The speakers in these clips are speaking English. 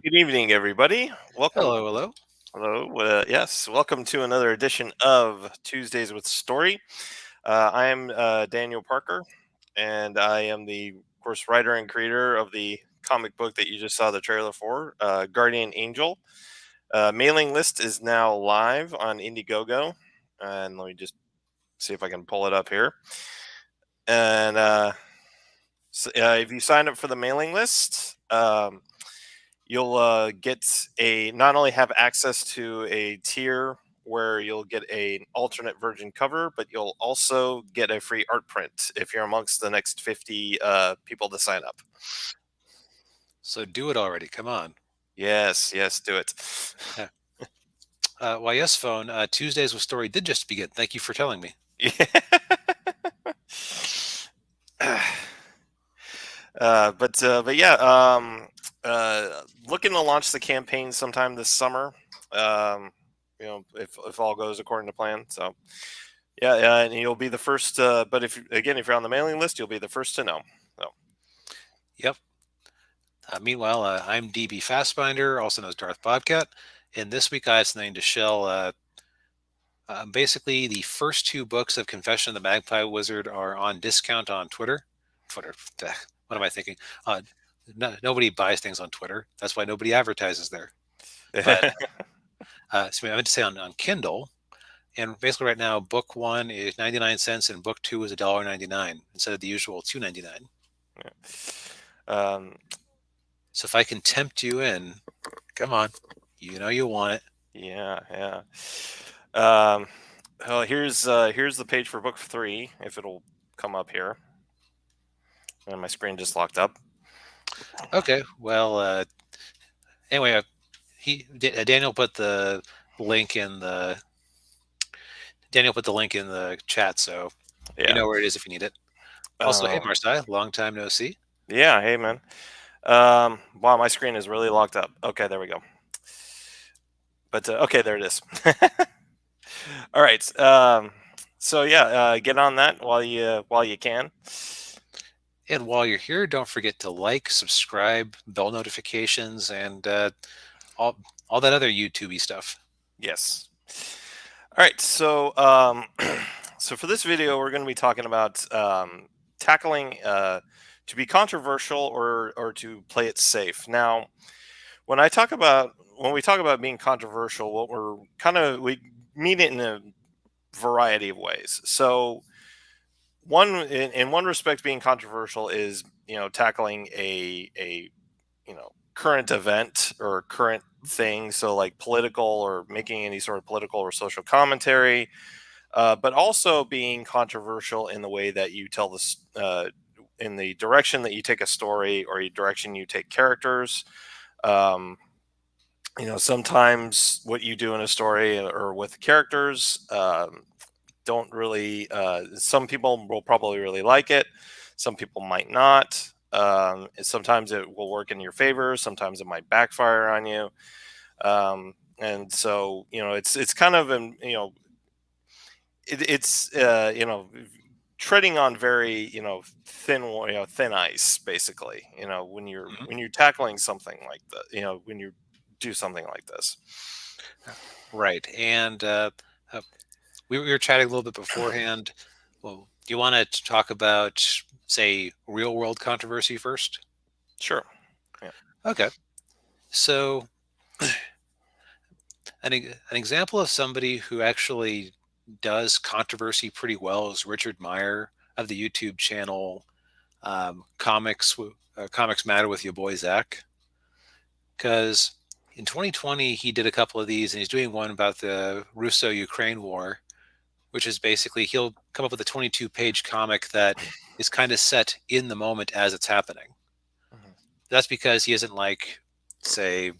Good evening, everybody. Welcome. Hello, hello. Hello. Yes, welcome to another edition of Tuesdays with Story. I am Daniel Parker, and I am the, of course, writer and creator of the comic book that you just saw the trailer for, Guardian Angel. Mailing list is now live on Indiegogo, and let me just see if I can pull it up here. And if you sign up for the mailing list, you'll get not only have access to a tier where you'll get an alternate version cover, but you'll also get a free art print if you're amongst the next 50 people to sign up. So do it already. Come on. Yes, do it. Why, yes, phone. Tuesdays with Story did just begin. Thank you for telling me. But yeah, looking to launch the campaign sometime this summer. If all goes according to plan. So yeah, and you'll be the first. But if you're on the mailing list, you'll be the first to know. So. Yep. Meanwhile, I'm DB Fastbinder, also known as Darth Bobcat, and this week I have something to shell. Basically, the first two books of Confession of the Magpie Wizard are on discount on Twitter. What am I thinking? Nobody buys things on Twitter. That's why nobody advertises there. But so I meant to say on Kindle. And basically right now, book one is 99 cents and book two is $1.99 instead of the usual $2.99. So if I can tempt you in, come on, you know you want it. Yeah. Well, here's the page for book 3, if it'll come up here. And my screen just locked up. Okay, well, anyway, Daniel put the link in the chat, so you know where it is if you need it. Also, hey Marci, long time no see. Yeah, hey man. Wow, my screen is really locked up. Okay, there we go. But okay, there it is. All right. So yeah, get on that while you can. And while you're here, don't forget to like, subscribe, bell notifications, and all that other YouTubey stuff. Yes. All right. So so for this video, we're going to be talking about tackling to be controversial or to play it safe. Now, when we talk about being controversial, we mean it in a variety of ways. So in one respect, being controversial is tackling a current event or current thing, so like political or making any sort of political or social commentary, but also being controversial in the way that you tell this, in the direction that you take a story or the direction you take characters. Sometimes what you do in a story or with characters don't really. Some people will probably really like it. Some people might not. Sometimes it will work in your favor. Sometimes it might backfire on you. And so it's kind of it's treading on very thin ice, basically. When you're tackling something like that. When you do something like this. Right. And we were chatting a little bit beforehand. Well, do you want to talk about, say, real world controversy first? Sure. Yeah. Okay. So an example of somebody who actually does controversy pretty well is Richard Meyer of the YouTube channel Comics Matter with your boy Zach. Because in 2020, he did a couple of these, and he's doing one about the Russo-Ukraine war, which is basically he'll come up with a 22-page comic that is kind of set in the moment as it's happening. Mm-hmm. That's because he isn't like, say,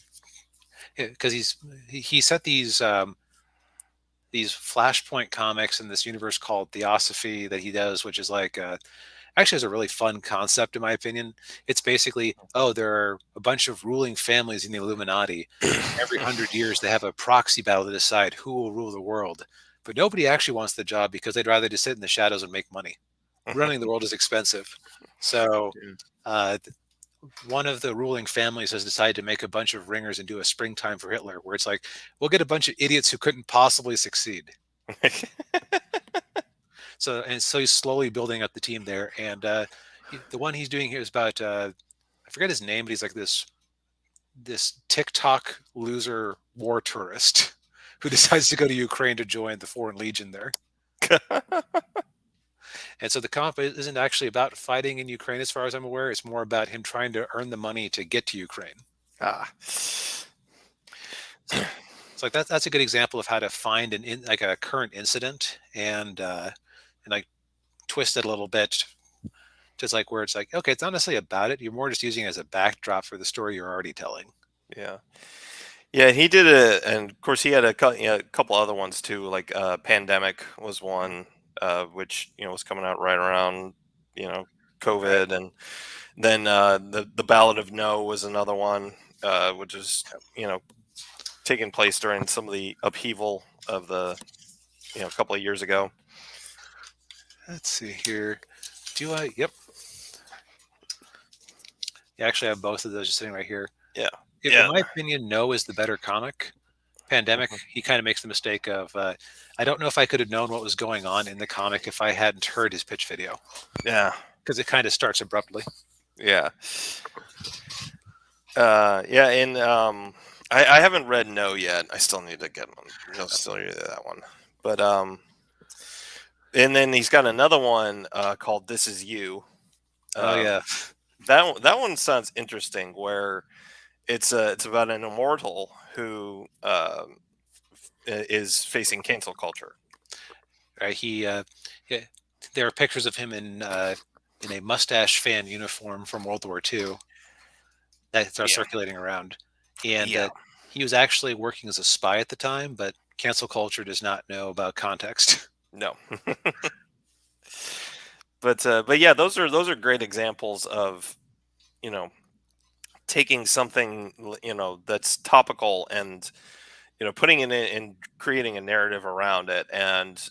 because he set these Flashpoint comics in this universe called Theosophy that he does, which is like actually is a really fun concept in my opinion. It's basically, there are a bunch of ruling families in the Illuminati. Every 100 years they have a proxy battle to decide who will rule the world. But nobody actually wants the job because they'd rather just sit in the shadows and make money. Running the world is expensive. So one of the ruling families has decided to make a bunch of ringers and do a springtime for Hitler, where it's like, we'll get a bunch of idiots who couldn't possibly succeed. So he's slowly building up the team there. And the one he's doing here is about I forget his name, but he's like this TikTok loser war tourist who decides to go to Ukraine to join the Foreign Legion there. And so the comic isn't actually about fighting in Ukraine, as far as I'm aware. It's more about him trying to earn the money to get to Ukraine. So it's like that's a good example of how to find like a current incident and like twist it a little bit. Just like where it's like, okay, it's not necessarily about it. You're more just using it as a backdrop for the story you're already telling. Yeah. Yeah, he did it, and of course he had a couple other ones too. Like Pandemic was one, which was coming out right around Right. COVID, and then the Ballad of No was another one, which is taking place during some of the upheaval of the a couple of years ago. Let's see here. Do I? Yep. You actually have both of those just sitting right here. Yeah. In my opinion, No is the better comic. Pandemic, Mhm. he kind of makes the mistake of, I don't know if I could have known what was going on in the comic if I hadn't heard his pitch video. Yeah. Because it kind of starts abruptly. Yeah. Yeah, and I haven't read No yet. I still need to get one. Still need to do that one. But and then he's got another one called This Is You. Oh yeah. That one sounds interesting. Where it's about an immortal who is facing cancel culture. Right. There are pictures of him in a mustache fan uniform from World War II that are Yeah. circulating around, and Yeah. he was actually working as a spy at the time, but cancel culture does not know about context. No. But yeah, those are great examples of taking something that's topical and putting it in and creating a narrative around it, and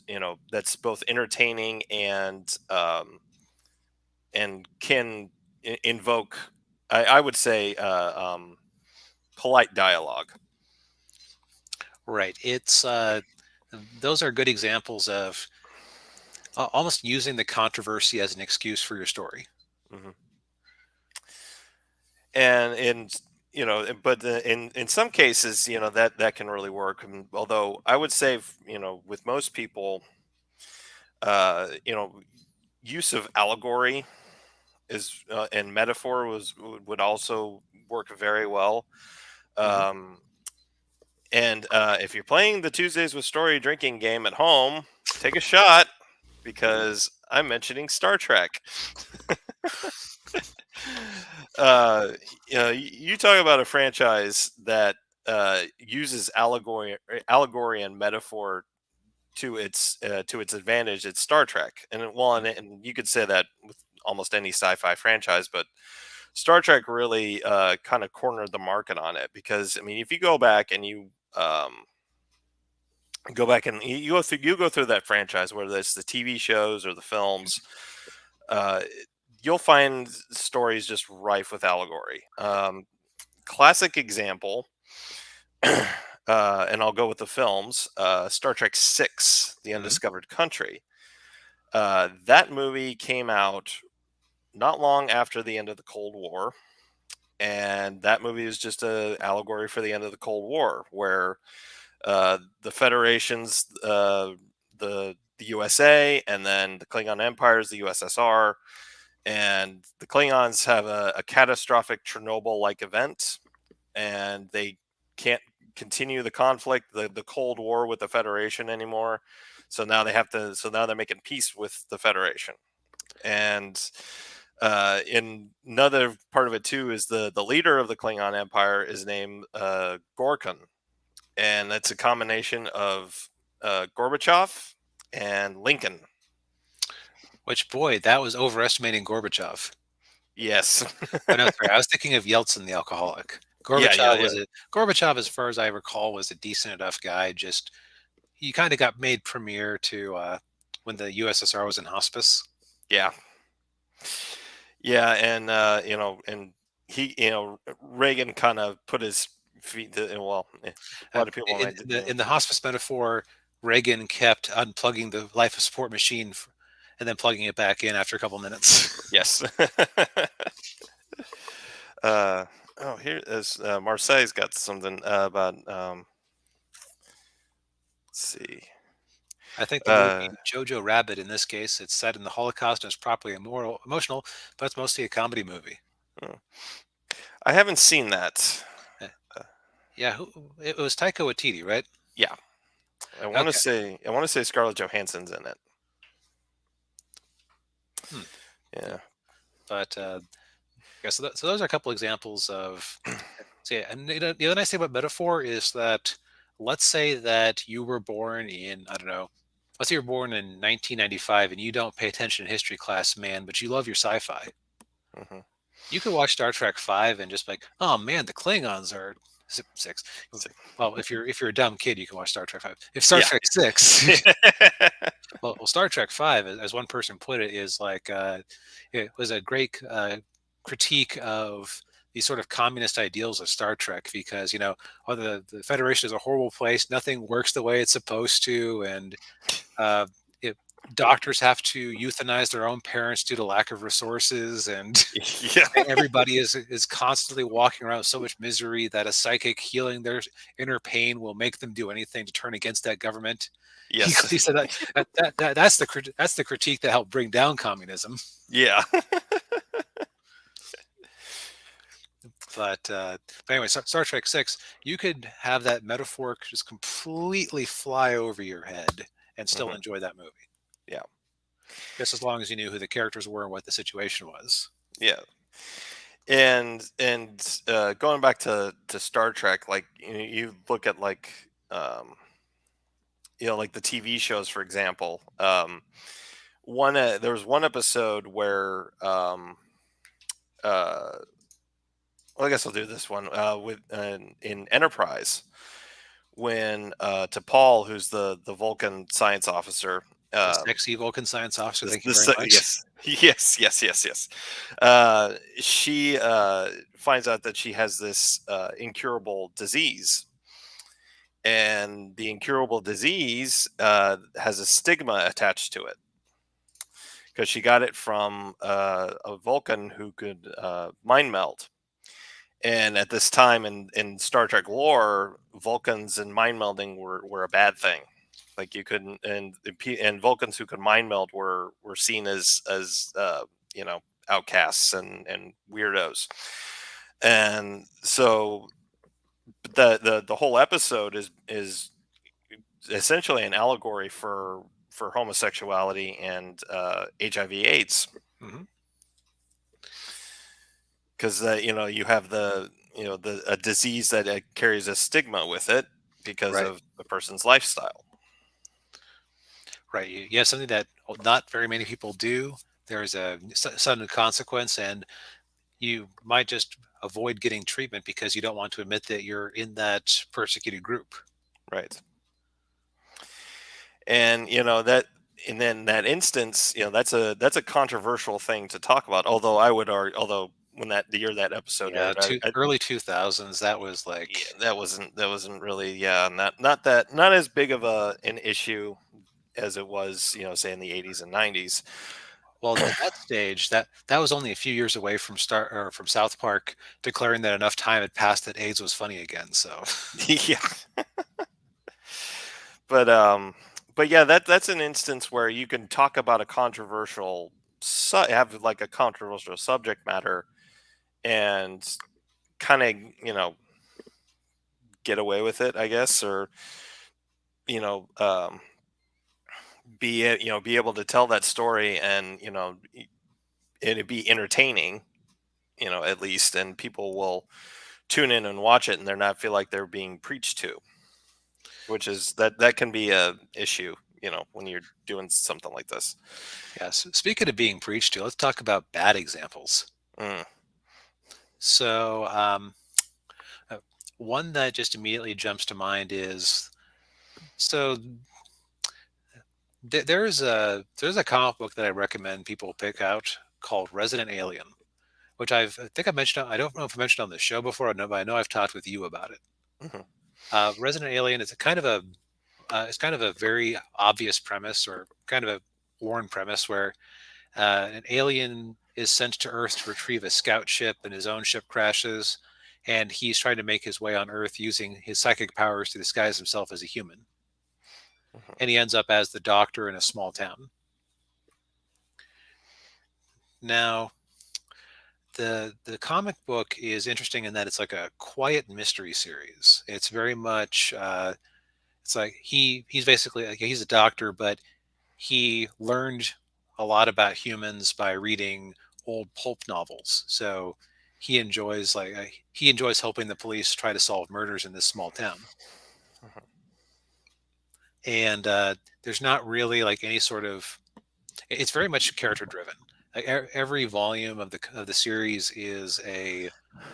that's both entertaining and can invoke, I would say, polite dialogue. Right. It's those are good examples of almost using the controversy as an excuse for your story. Hmm. And but in some cases that can really work. Although I would say with most people, uh you know use of allegory is and metaphor would also work very well. Hmm. um and if you're playing the Tuesdays with Story drinking game at home, take a shot, because I'm mentioning Star Trek. uh you talk about a franchise that uses allegory and metaphor to its advantage. It's Star Trek. And you could say that with almost any sci-fi franchise, but Star Trek really kind of cornered the market on it, because I mean, if you go back and you you go through that franchise, whether it's the TV shows or the films, uh, you'll find stories just rife with allegory. Classic example, and I'll go with the films. Star Trek Six: The Hmm. Undiscovered Country. That movie came out not long after the end of the Cold War, and that movie is just a allegory for the end of the Cold War, where the Federation's the USA, and then the Klingon Empire is the USSR, and the Klingons have a catastrophic Chernobyl-like event, and they can't continue the conflict, the Cold War with the Federation anymore. So now they have to. So now they're making peace with the Federation, and in another part of it too is the leader of the Klingon Empire is named Gorkon, and that's a combination of Gorbachev and Lincoln. Which, boy, that was overestimating Gorbachev. Yes. Oh no, sorry, I was thinking of Yeltsin, the alcoholic. Yeah, yeah, yeah. Gorbachev, as far as I recall, was a decent enough guy. Just he kind of got made premier to when the USSR was in hospice. Yeah. Yeah, and and Reagan kind of put his feet well, a lot of people In might in the hospice metaphor, Reagan kept unplugging the life support machine and then plugging it back in after a couple minutes. yes. uh here is Marseille's got something about let's see. I think the uh movie Jojo Rabbit, in this case, it's set in the Holocaust and it's properly emotional, but it's mostly a comedy movie. hmm, I haven't seen that. Uh, uh, Yeah, it was Taika Waititi, right? yeah, Okay. I want to say Scarlett Johansson's in it. Hmm. Yeah. But yeah, so those are a couple examples of. So yeah, and the other nice thing about metaphor is that let's say that you were born in, I don't know, let's say you're born in 1995 and you don't pay attention in history class, man, but you love your sci-fi. Hmm. You could watch Star Trek 5 and just be like, oh man, the Klingons are six. Well, if you're a dumb kid, you can watch Star Trek 5. If Star Yeah. Trek 6, well, Star Trek 5, as one person put it, is like it was a great critique of these sort of communist ideals of Star Trek because oh, the Federation is a horrible place, nothing works the way it's supposed to, and uh, it, doctors have to euthanize their own parents due to lack of resources, and Yeah. everybody is constantly walking around with so much misery that a psychic healing their inner pain will make them do anything to turn against that government. He Yes. said that's the critique that helped bring down communism. Yeah. But anyway, Star Trek 6, you could have that metaphor just completely fly over your head and still Hmm. enjoy that movie, Yeah. just as long as you knew who the characters were and what the situation was. Yeah. And going back to Star Trek, like you look at like like the TV shows, for example. One There was one episode where uh well, I guess I'll do this one with in Enterprise, when to Paul, who's the Vulcan science officer. The um sexy Vulcan science officer, this, thank you this very much. yes, yes. She finds out that she has this incurable disease, and the incurable disease has a stigma attached to it, because she got it from a Vulcan who could mind meld. And at this time in Star Trek lore, Vulcans and mind melding were a bad thing. Like you couldn't, and Vulcans who could mind meld were seen as outcasts and weirdos. And so the whole episode is essentially an allegory for homosexuality and HIV/AIDS, Hmm. because you have the a disease that carries a stigma with it because Right, of the person's lifestyle. right. You have something that not very many people do. There's a sudden consequence, and you might just avoid getting treatment because you don't want to admit that you're in that persecuted group. Right. And that and then that instance, that's a controversial thing to talk about, although I would argue, although when the year that episode Yeah, aired, early 2000s, that was yeah, like, that wasn't really, yeah, not as big of an issue as it was, say in the 80s and 90s. well, at that stage, that was only a few years away from from South Park declaring that enough time had passed that AIDS was funny again. So, Yeah. But yeah, that's an instance where you can talk about a controversial have like a controversial subject matter, and kind of get away with it, I guess, or you know um be able to tell that story, and it'd be entertaining, at least, and people will tune in and watch it, and they're not feel like they're being preached to, which is that can be a issue, when you're doing something like this. yes. Speaking of being preached to, let's talk about bad examples. Mm, So, uh, one that just immediately jumps to mind is so there's a comic book that I recommend people pick out called Resident Alien, which I think I mentioned. I don't know if I mentioned on the show before, but I know I've talked with you about it. Mhm. Resident Alien is it's kind of a very obvious premise, or kind of a worn premise, where an alien is sent to Earth to retrieve a scout ship, and his own ship crashes, and he's trying to make his way on Earth using his psychic powers to disguise himself as a human. Mhm. And he ends up as the doctor in a small town. Now, the comic book is interesting in that it's like a quiet mystery series. It's very much it's like he's basically like, he's a doctor, but he learned a lot about humans by reading old pulp novels. So he enjoys helping the police try to solve murders in this small town. Mhm. And there's not really like any sort of, it's very much character driven. Like every volume of the series is a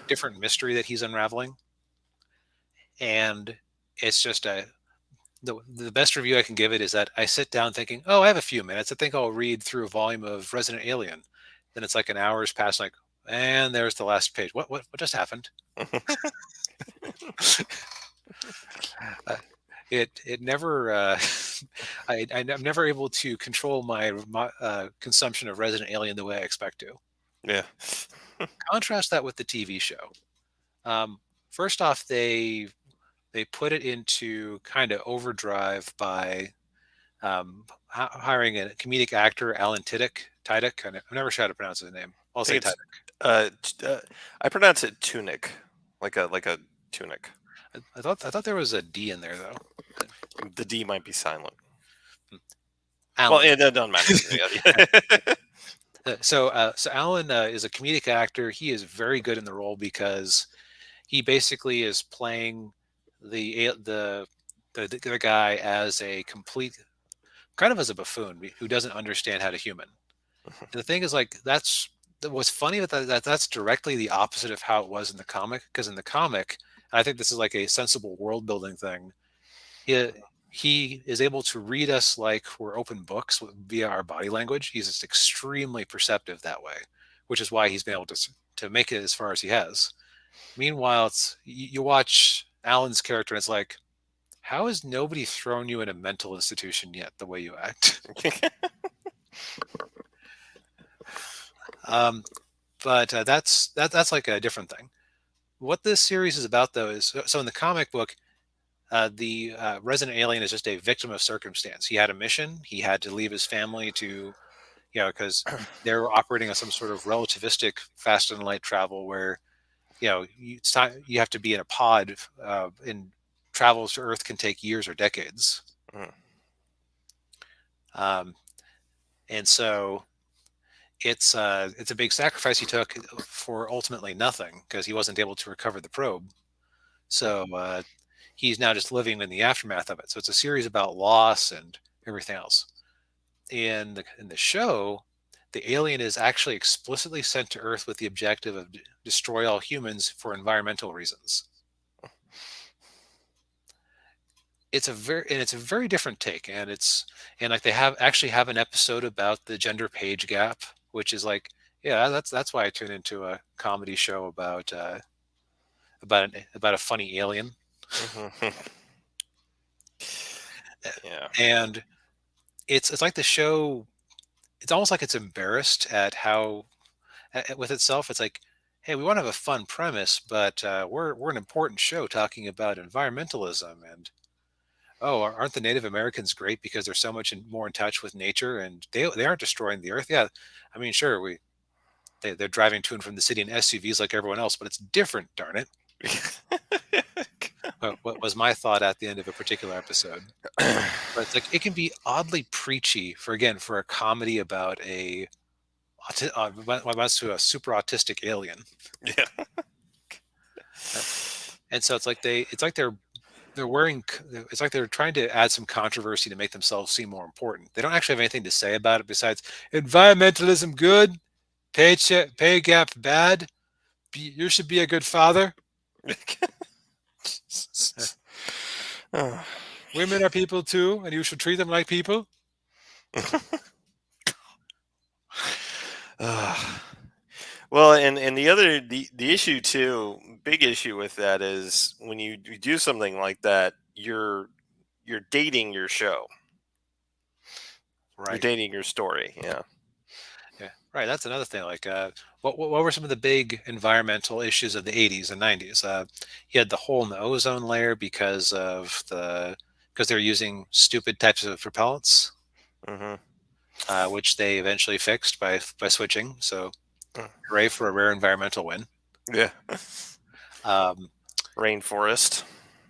different mystery that he's unraveling, and it's just the best review I can give it is that I sit down thinking, oh, I have a few minutes. I think I'll read through a volume of Resident Alien. Then it's like an hour's past, like, and there's the last page. What just happened? Uh, it never I'm never able to control my consumption of Resident Alien the way I expect to. Yeah. Contrast that with the TV show. Um, First off, they put it into kind of overdrive by hiring a comedic actor, Alan Tudyk. I'm never sure how to pronounce his name. I'll I say think it's Tudyk. I pronounce it tunic, like a tunic. I thought there was a D in there though. The D might be silent. Well, Alan. yeah, that doesn't matter. Yeah. So Alan is a comedic actor. He is very good in the role because he basically is playing the the guy as a complete, kind of as a buffoon who doesn't understand how to human. And the thing is, like, what's funny about that's directly the opposite of how it was in the comic. Because in the comic, and I think this is like a sensible world building thing. He, he is able to read us like we're open books via our body language. He's just extremely perceptive that way, which is why he's been able to make it as far as he has. Meanwhile, you watch Alan's character, and it's like, how has nobody thrown you in a mental institution yet? The way you act. Um, but that's like a different thing. What this series is about, though, is so in the comic book, the resident alien is just a victim of circumstance. He had a mission. He had to leave his family to, because they're operating on some sort of relativistic faster than light travel where, you have to be in a pod, and travels to Earth can take years or decades. Mm. Um, and so it's a big sacrifice he took for ultimately nothing because he wasn't able to recover the probe. So he's now just living in the aftermath of it. So it's a series about loss and everything else. In the show, the alien is actually explicitly sent to Earth with the objective of destroy all humans for environmental reasons. It's a very different take, and like they have an episode about the gender page gap, which is like, yeah, that's why I tune into a comedy show about a funny alien. Mhm. Yeah. And it's like the show, it's almost like it's embarrassed at how with itself. It's like, hey, we want to have a fun premise, but we're an important show talking about environmentalism, and oh, aren't the Native Americans great because they're so much more in touch with nature, and they aren't destroying the earth. Yeah, I mean, sure, they're driving to and from the city in SUVs like everyone else, but it's different, darn it. What was my thought at the end of a particular episode? But it's like it can be oddly preachy for a comedy about to a super autistic alien. Yeah. And so they're wearing, it's like they're trying to add some controversy to make themselves seem more important. They don't actually have anything to say about it besides environmentalism good, pay gap bad, you should be a good father. Oh. Women are people too, and you should treat them like people. Well, and the issue too, big issue with that is when you do something like that, you're dating your show. You're Right. dating your story. Yeah. Yeah. Right. That's another thing. Like, what were some of the big environmental issues of the 80s and 90s? You had the hole in the ozone layer because they're using stupid types of propellants, Hmm. which they eventually fixed by switching. So, hooray for a rare environmental win. Yeah. Um, Rainforest.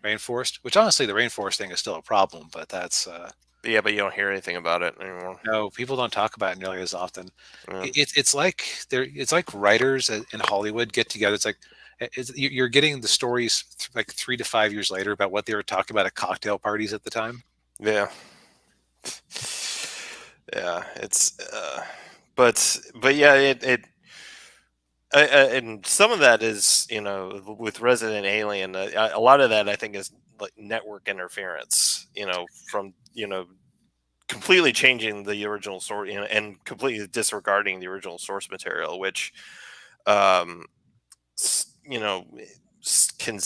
Rainforest, which honestly, the rainforest thing is still a problem, but that's Yeah, but you don't hear anything about it anymore. no, people don't talk about it nearly as often. Yeah. It's like writers in Hollywood get together. It's like you're getting the stories like 3 to 5 years later about what they were talking about at cocktail parties at the time. Yeah. Yeah. But yeah, and some of that is, with Resident Alien. A lot of that I think is like network interference. From completely changing the original source, and completely disregarding the original source material, which um, you know can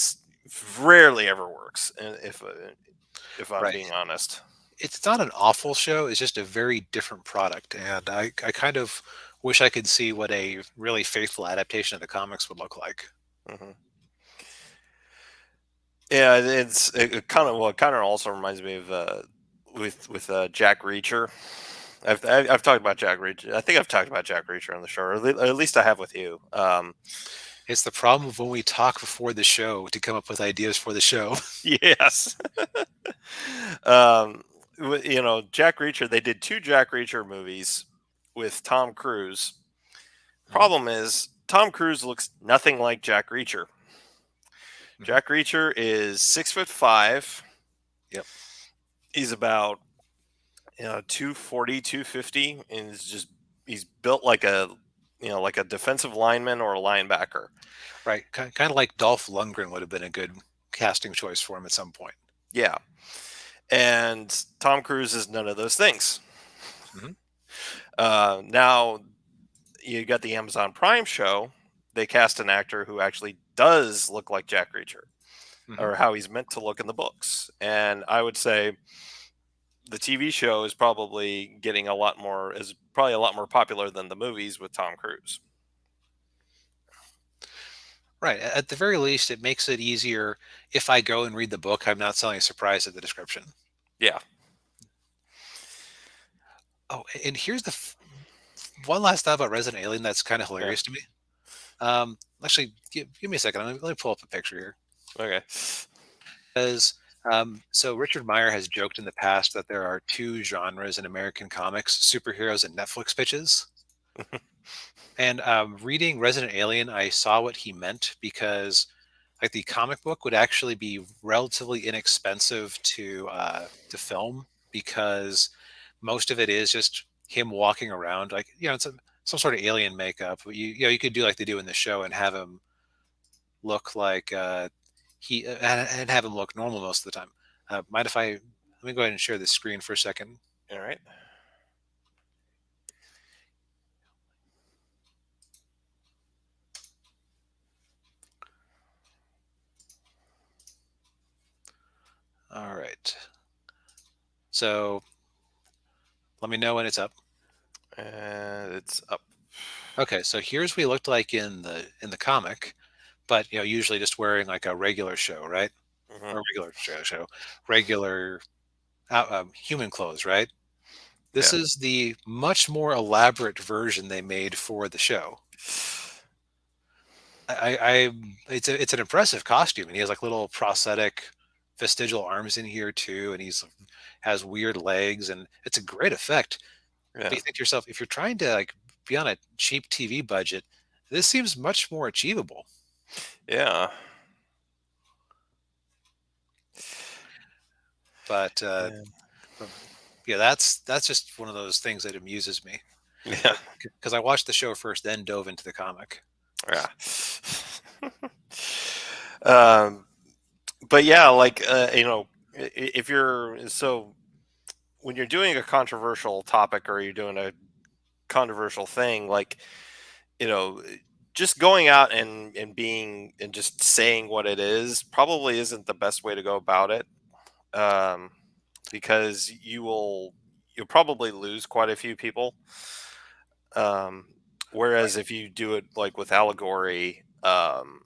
rarely ever works. And if I'm Right. being honest. It's not an awful show. It's just a very different product, and I kind of wish I could see what a really faithful adaptation of the comics would look like. Hmm. Yeah, it kind of, well, it kind of also reminds me of with Jack Reacher. I've talked about Jack Reacher. I think I've talked about Jack Reacher on the show, or at least I have with you. It's the problem of when we talk before the show to come up with ideas for the show. Yes. um, Jack Reacher. They did two Jack Reacher movies with Tom Cruise. Mhm, Problem is, Tom Cruise looks nothing like Jack Reacher. mhm. Jack Reacher is 6'5". Yep. He's about 240, 250, and he's built like a defensive lineman or a linebacker. Right. Kind of like Dolph Lundgren would have been a good casting choice for him at some point. Yeah. And Tom Cruise is none of those things. Mhm, Now you got the Amazon Prime show. They cast an actor who actually does look like Jack Reacher, mhm. or how he's meant to look in the books. And I would say the TV show is probably a lot more popular than the movies with Tom Cruise. Right. At the very least, it makes it easier if I go and read the book. I'm not suddenly surprised at the description. Yeah. Oh, and here's one last thought about Resident Alien that's kind of Yeah. hilarious to me. Actually, give me a second. Let me pull up a picture here. Okay. Because so Richard Meyer has joked in the past that there are two genres in American comics: superheroes and Netflix pitches. And reading Resident Alien, I saw what he meant because, like, the comic book would actually be relatively inexpensive to film because most of it is just him walking around, like it's some sort of alien makeup. But you could do like they do in the show and have him look like he and have him look normal most of the time. Mind if I let me go ahead and share the screen for a second? All right. All right. So let me know when it's up. And it's up. Okay, so here's what he looked like in the comic, but usually just wearing like a regular show, right? Hmm. Or regular show, regular human clothes, right? This Yeah. is the much more elaborate version they made for the show. I it's an impressive costume, and he has like little prosthetic vestigial arms in here too, and he's has weird legs, and it's a great effect. But Yeah. you think to yourself, if you're trying to like be on a cheap TV budget, this seems much more achievable. Yeah. But Yeah. um, yeah, that's just one of those things that amuses me Yeah. because I watched the show first, then dove into the comic. Yeah. um, but yeah, like if you're so when you're doing a controversial topic, or you're doing a controversial thing, like you know just going out and being and just saying what it is probably isn't the best way to go about it, um, because you'll probably lose quite a few people. Um, Whereas if you do it like with allegory, some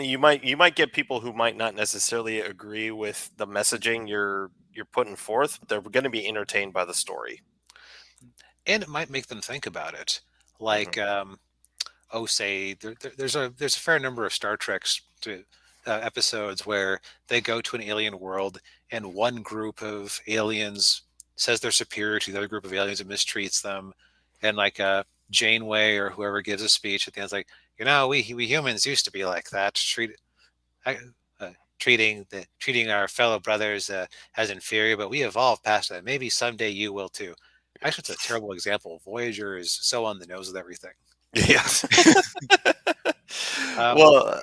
you might get people who might not necessarily agree with the messaging you're putting forth, but they're going to be entertained by the story. And it might make them think about it. Hmm. Like, say there's a fair number of Star Trek's episodes where they go to an alien world, and one group of aliens says they're superior to the other group of aliens and mistreats them, and like Janeway or whoever gives a speech at the end, it's like, we humans used to be like that, uh, treating our fellow brothers as inferior, but we evolved past that. Maybe someday you will too. Actually, it's a terrible example. Voyager is so on the nose with everything. Yes. Um, Well,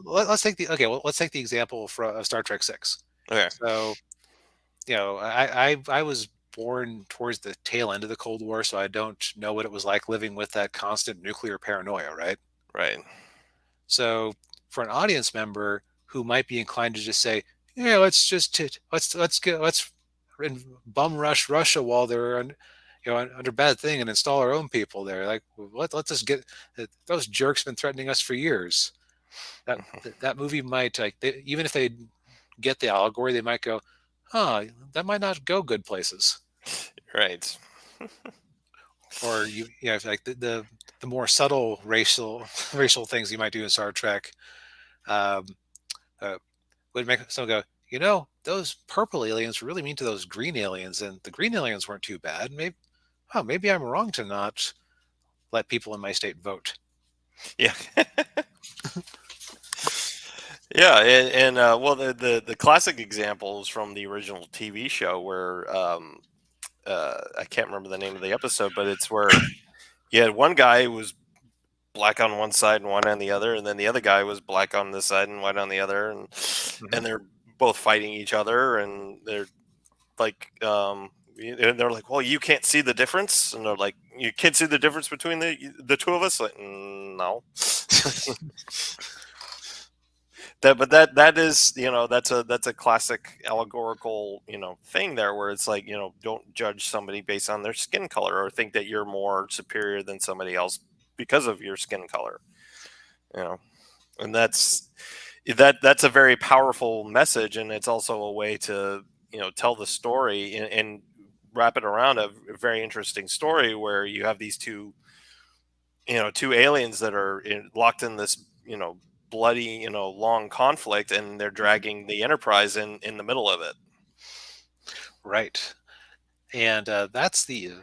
let's take the okay. Well, let's take the example of Star Trek Six. okay, So, I was born towards the tail end of the Cold War, so I don't know what it was like living with that constant nuclear paranoia, right? right. So, for an audience member who might be inclined to just say, "Yeah, let's bum rush Russia while they're under bad thing and install our own people there," like, let's just get those jerks been threatening us for years. that that movie might, like, even if they get the allegory, they might go, huh, that might not go good places. Right. Or like the more subtle racial things you might do in Star Trek, um, uh, would make someone go, those purple aliens were really mean to those green aliens, and the green aliens weren't too bad. Maybe I'm wrong to not let people in my state vote. Yeah. Yeah, and well, the classic example is from the original TV show where I can't remember the name of the episode, but it's where you had one guy who was black on one side and white on the other, and then the other guy was black on this side and white on the other, and Hmm. and they're both fighting each other, and they're like, and they're like, well, you can't see the difference, and they're like, you can't see the difference between the two of us, like, no. But that is, that's a classic allegorical, thing there, where it's like, don't judge somebody based on their skin color or think that you're more superior than somebody else because of your skin color, you know and that's a very powerful message, and it's also a way to, tell the story and wrap it around a very interesting story where you have these two aliens that are locked in this, bloody, long conflict, and they're Hmm. dragging the Enterprise in the middle of it. Right. And that's the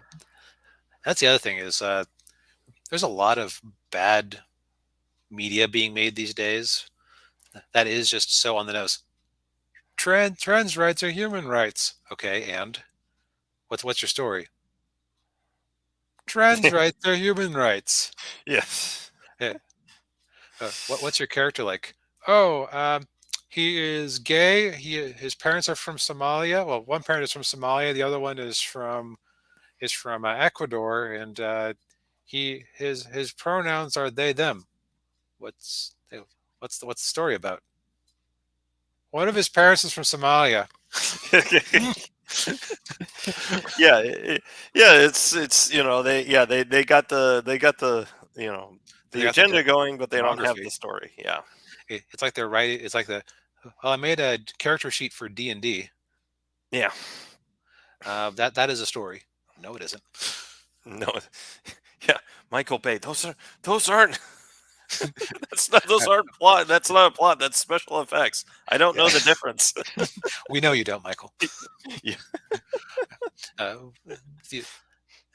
other thing is, there's a lot of bad media being made these days that is just so on the nose. Trans rights are human rights. Okay, and what's your story? Trans rights are human rights. Yes. Yeah. What's your character like? Oh, he is gay. His parents are from Somalia. Well, one parent is from Somalia. The other one is from Ecuador, and his pronouns are they them. What's what's the story about? One of his parents is from Somalia. Yeah, yeah, it's they got the They the got the agenda going, but they don't have the demography. story. Yeah. It's like they're writing. It's like well, I made a character sheet for D&D. Yeah. That is a story. No, it isn't. No. Yeah, Michael Bay. Those aren't those aren't plot. That's not a plot. That's special effects. I don't Yeah, know the difference. we know you don't, Michael. Yeah. Uh, the-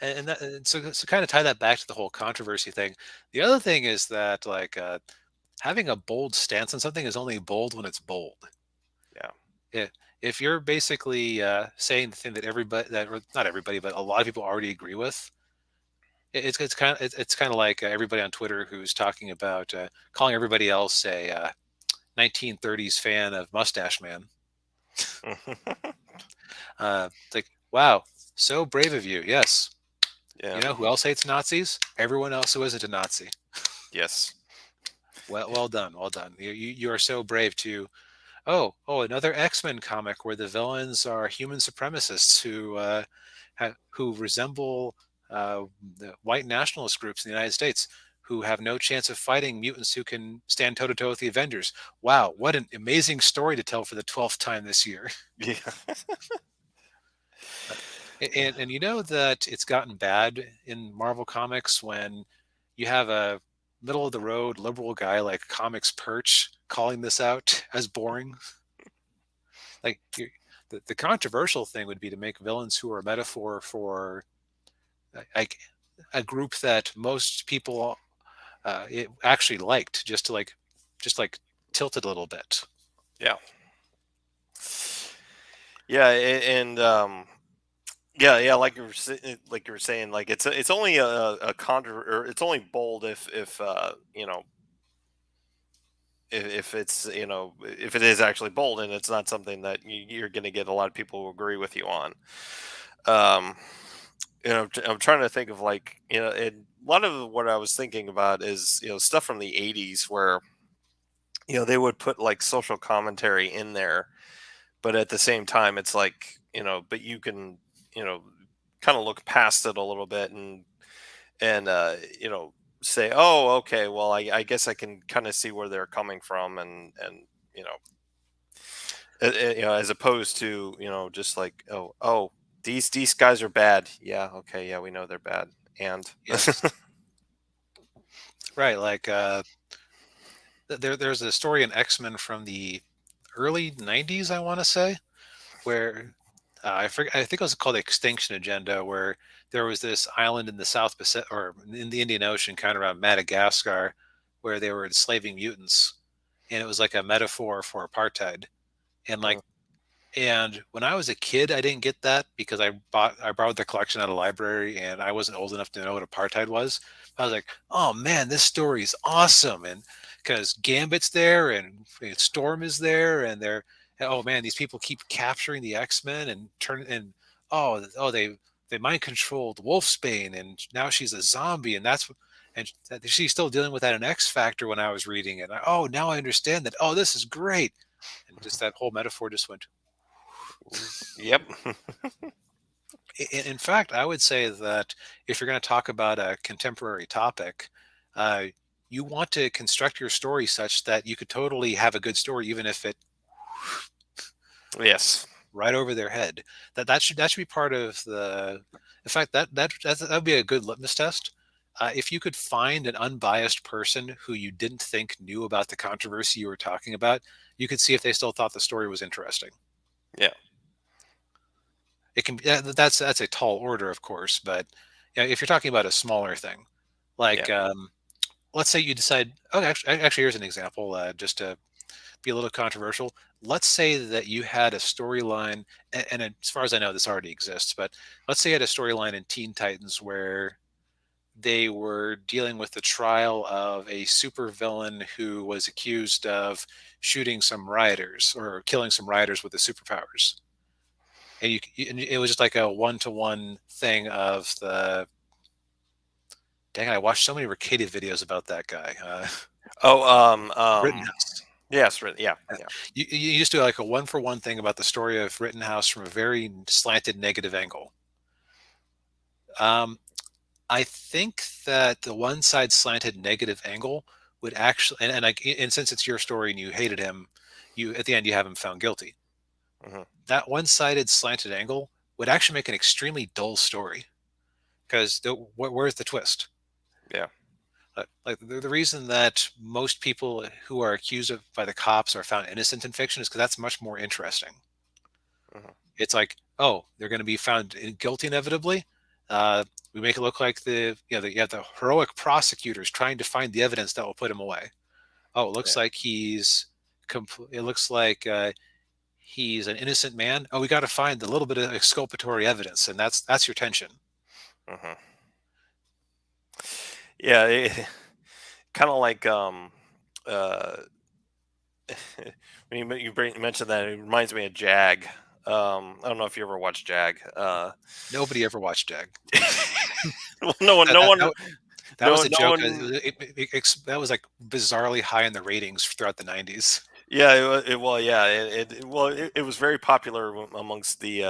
and so kind of tie that back to the whole controversy thing. The other thing is that, like, having a bold stance on something is only bold when it's bold. Yeah. Yeah, if you're basically saying the thing that everybody, that or not everybody, but a lot of people already agree with, it's kind of like everybody on Twitter who's talking about calling everybody else a 1930s fan of Mustache Man. It's like, wow, so brave of you. Yes, Yeah. You know who else hates Nazis? Everyone else who isn't a Nazi. Yes. Well done, well done. You are so brave to. Oh, another X-Men comic where the villains are human supremacists who resemble the white nationalist groups in the United States who have no chance of fighting mutants who can stand toe to toe with the Avengers. Wow, what an amazing story to tell for the 12th time this year. Yeah. And you know that it's gotten bad in Marvel Comics when you have a middle of the road liberal guy like Comics Perch calling this out as boring. Like the controversial thing would be to make villains who are a metaphor for like a group that most people it actually liked, just like tilt it a little bit. Yeah. Yeah. And yeah, yeah, like you were saying, like it's only a contra or it's only bold if if it's if it is actually bold and it's not something that you're going to get a lot of people who agree with you on. Um, I'm trying to think of like and a lot of what I was thinking about is stuff from the '80s where they would put like social commentary in there, but at the same time it's like but you can you know kind of look past it a little bit and say, oh, okay, well, I guess I can kind of see where they're coming from, and you know as opposed to just like, oh, these guys are bad. Yeah, okay, yeah, we know they're bad. And Yes, right. Like there's a story in X-Men from the early '90s, I want to say, where I forget, I think it was called Extinction Agenda, where there was this island in the South Pacific or in the Indian Ocean, kind of around Madagascar, where they were enslaving mutants, and it was like a metaphor for apartheid. And uh, when I was a kid, I didn't get that because I borrowed the collection at a library, and I wasn't old enough to know what apartheid was. I was like, oh man, this story is awesome, and because Gambit's there and Storm is there, and they're oh man, these people keep capturing the X-Men and they mind controlled Wolfsbane, and now she's a zombie, and she's still dealing with that in X Factor when I was reading it. Oh, now I understand that. Oh, this is great, and just that whole metaphor just went. yep. In fact, I would say that if you're going to talk about a contemporary topic, uh, you want to construct your story such that you could totally have a good story, even if it Yes. right over their head. That should be part of the. In fact, that would be a good litmus test. If you could find an unbiased person who you didn't think knew about the controversy you were talking about, you could see if they still thought the story was interesting. Yeah. It can that's a tall order, of course, but if you're talking about a smaller thing, Yeah. like let's say you decide, oh, actually, here's an example, just to be a little controversial. Let's say that you had a storyline, and as far as I know, this already exists, but let's say you had a storyline in Teen Titans where they were dealing with the trial of a supervillain who was accused of shooting some rioters or killing some rioters with the superpowers, and and it was just like a one-to-one thing of the dang, I watched so many Ricadian videos about that guy. Oh, Rittenhouse. yes, yeah, Uh, yeah, you used to do like a one-for-one thing about the story of Rittenhouse from a very slanted negative angle. Um, I think that the one side slanted negative angle would actually, and since it's your story and you hated him, you at the end you have him found guilty. hmm That one-sided slanted angle would actually make an extremely dull story because where's the twist? yeah, Like the reason that most people who are accused of by the cops are found innocent in fiction is because that's much more interesting. hmm It's like, oh, they're going to be found guilty inevitably. We make it look like you have the heroic prosecutors trying to find the evidence that will put him away. Oh, it looks yeah, like it looks like he's an innocent man. Oh, we got to find a little bit of exculpatory evidence, and that's your tension. hmm yeah. Kind of like uh, when mentioned that, it reminds me of Jag. I don't know if you ever watched Jag. Nobody ever watched Jag. Well, no one, That, no that, one, that, that was no, a no joke. one. That was like bizarrely high in the ratings throughout the 90s. Yeah, well, yeah, it was very popular amongst the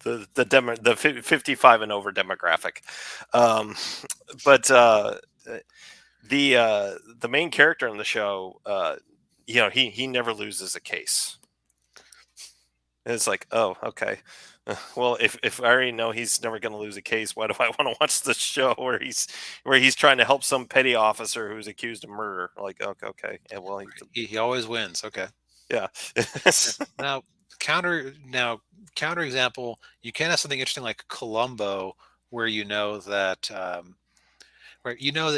the 55 and over demographic, um, but the main character in the show, he never loses a case. And it's like, oh, okay. Well, if I already know he's never going to lose a case, why do I want to watch the show where he's trying to help some petty officer who's accused of murder? Like, okay, okay, yeah, well, He always wins. Okay. yeah, Yeah. Now counter example, you can have something interesting like Columbo, where you know that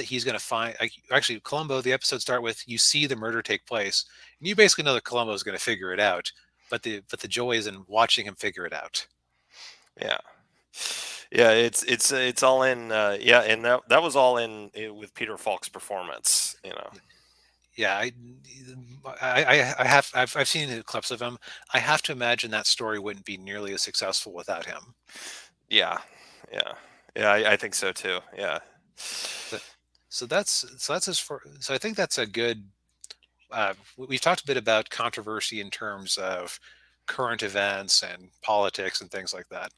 he's going to find, like, actually Columbo, the episode start with you see the murder take place, and you basically know that Columbo is going to figure it out, but the joy is in watching him figure it out. yeah, yeah. It's all in. Yeah, and that was all in with Peter Falk's performance. Yeah, I've seen the clips of him. I have to imagine that story wouldn't be nearly as successful without him. Yeah, yeah, yeah. I think so too. Yeah. But, so that's as far. So I think that's a good. We've talked a bit about controversy in terms of current events and politics and things like that.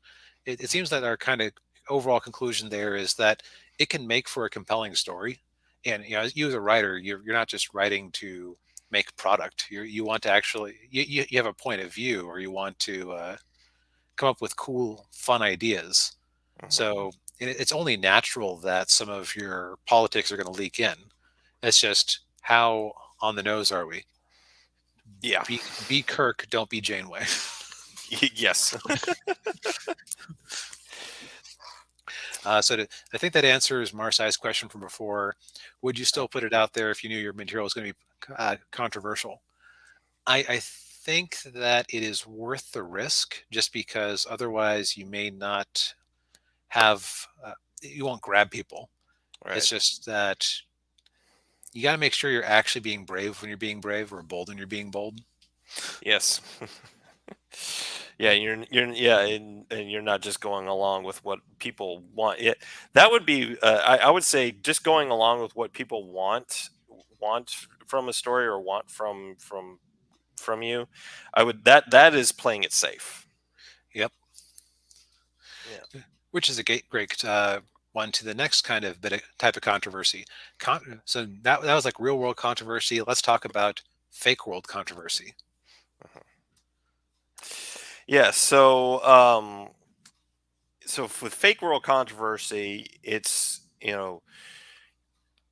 It seems that our kind of overall conclusion there is that it can make for a compelling story. And you as a writer, you're not just writing to make product. You want to actually you have a point of view, or you want to come up with cool, fun ideas. Mhm. So it's only natural that some of your politics are going to leak in. It's just how on the nose are we? Yeah. Be Kirk, don't be Janeway. Yes. I think that answers Marsai's question from before. Would you still put it out there if you knew your material was going to be controversial? I think that it is worth the risk, just because otherwise you may not have, you won't grab people. It's Right. just that you got to make sure you're actually being brave when you're being brave, or bold when you're being bold. Yes. Yeah, yeah, and you're not just going along with what people want. Yeah, that would be. I would say just going along with what people want from a story or want from you. I would that is playing it safe. Yep. Yeah. Which is a great one to the next kind of type of controversy. So that was like real world controversy. Let's talk about fake world controversy. Mhm. Yeah. So with fake world controversy, it's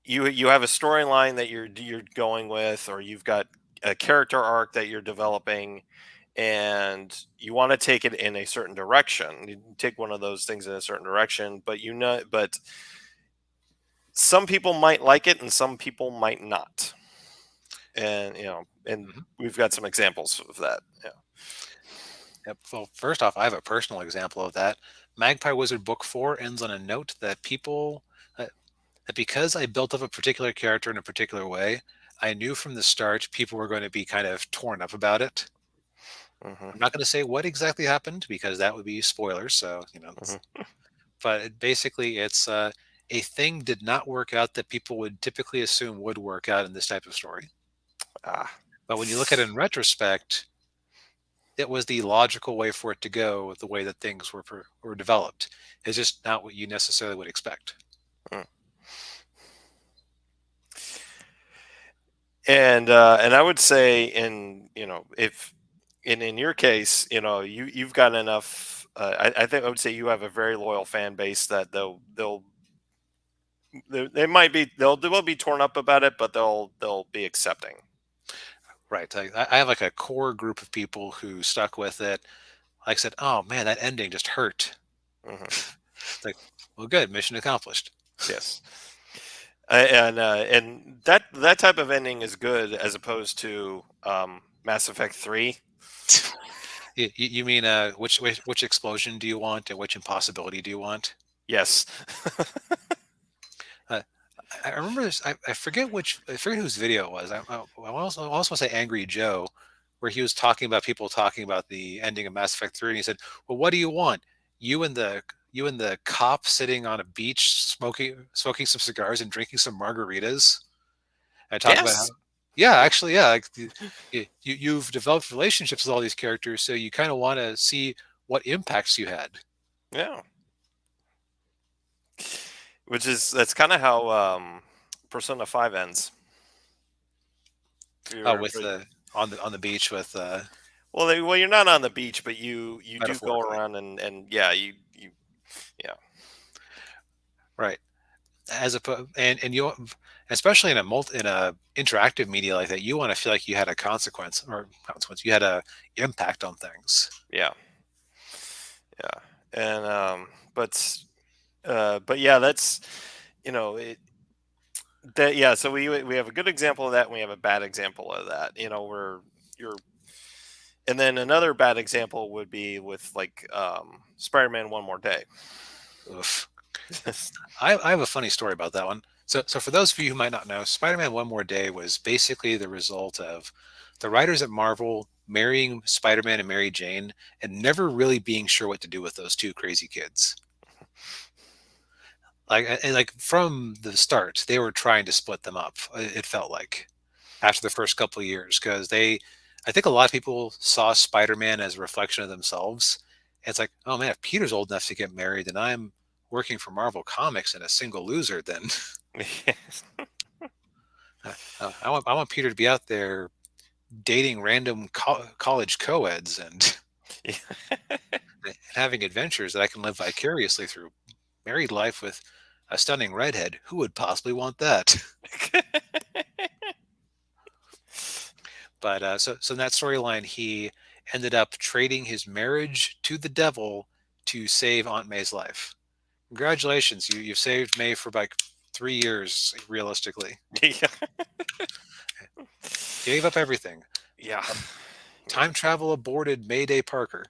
you have a storyline that you're going with, or you've got a character arc that you're developing, and you want to take it in a certain direction. You take one of those things in a certain direction, but some people might like it and some people might not. And Mhm. we've got some examples of that. Yeah. Yep. Well, first off, I have a personal example of that. Magpie Wizard Book 4 ends on a note that that because I built up a particular character in a particular way, I knew from the start people were going to be kind of torn up about it. Hmm. I'm not going to say what exactly happened because that would be spoilers. So, Hmm. but basically, it's a thing did not work out that people would typically assume would work out in this type of story. Ah. But when you look at it in retrospect, it was the logical way for it to go, the way that things were developed. It's just not what you necessarily would expect. Mm. And I would say, if in your case, you've got enough. I think I would say you have a very loyal fan base that they might be they will be torn up about it, but they'll be accepting. Right. I have like a core group of people who stuck with it. Like I said, oh man, that ending just hurt. Hmm. It's like, well, good, mission accomplished. Yes. And that type of ending is good as opposed to Mass Effect 3. You mean which explosion do you want, and which impossibility do you want? Yes. Uh, I remember this. I forget whose video it was. I also want to say Angry Joe, where he was talking about people talking about the ending of Mass Effect 3, and he said, "Well, what do you want? You and you and the cop sitting on a beach smoking some cigars and drinking some margaritas and talk about how, Yes. yeah, actually, yeah, like you've developed relationships with all these characters, so you kind of want to see what impacts you had. Yeah. That's kind of how Persona 5 ends. If Oh, you're, with the on the beach with well, you're not on the beach, but you do go metaphorically, around and yeah, you yeah. right? As a and you, especially in a interactive media like that, you want to feel like you had a consequence, you had a impact on things. Yeah. Yeah. And but yeah, that's you know, it that yeah, so we have a good example of that and we have a bad example of that. Where you're and then another bad example would be with like Spider-Man One More Day. Oof. I have a funny story about that one. So for those of you who might not know, Spider-Man One More Day was basically the result of the writers at Marvel marrying Spider-Man and Mary Jane and never really being sure what to do with those two crazy kids. Like from the start, they were trying to split them up. It felt like after the first couple of years because I think a lot of people saw Spider-Man as a reflection of themselves. And it's like, oh man, if Peter's old enough to get married and I'm working for Marvel Comics and a single loser, then Yes. I want Peter to be out there dating random college co-eds and having adventures that I can live vicariously through. Married life with a stunning redhead. Who would possibly want that? But so in that storyline, he ended up trading his marriage to the devil to save Aunt May's life. Congratulations, you've saved May for like 3 years, realistically. Yeah. Gave up everything. Yeah. Time travel aborted Mayday Parker.